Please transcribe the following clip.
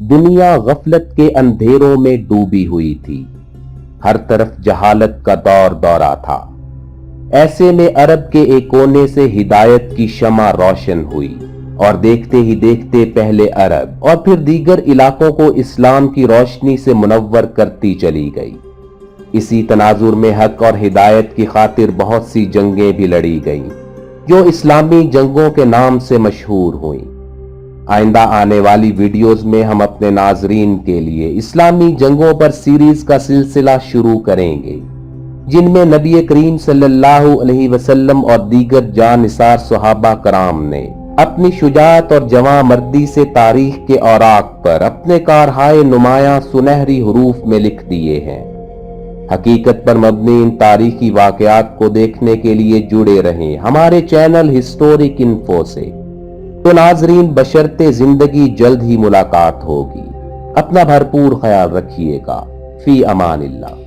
दुनिया गफलत के अंधेरों में डूबी हुई थी। हर तरफ जहालत का दौर दौरा था। ऐसे में अरब के एक कोने से हिदायत की शमा रोशन हुई और देखते ही देखते पहले अरब और फिर दीगर इलाकों को इस्लाम की रोशनी से मुनव्वर करती चली गई। इसी तनाजुर में हक और हिदायत की खातिर बहुत सी जंगें भी लड़ी गईं, जो इस्लामी जंगों के नाम से मशहूर हुईं। आइंदा आने वाली वीडियोस में हम अपने नाजरीन के लिए इस्लामी जंगों पर सीरीज का सिलसिला शुरू करेंगे, जिनमें नबी करीम सल्लल्लाहु अलैहि वसल्लम और दीगर जानिसार सहाबा कराम ने अपनी शुजाअत और जवां मर्दी से तारीख के औराक पर अपने कारहाय नुमायां सुनहरी हुरूफ में लिख दिए हैं। हकीकत पर मबनी इन तारीखी वाकयात को देखने के लिए जुड़े रहें हमारे चैनल हिस्टोरिक इन्फो से। तो नाजरीन, बशर्ते जिंदगी जल्द ही मुलाकात होगी। अपना भरपूर ख्याल रखिएगा। फी अमानिल्लाह।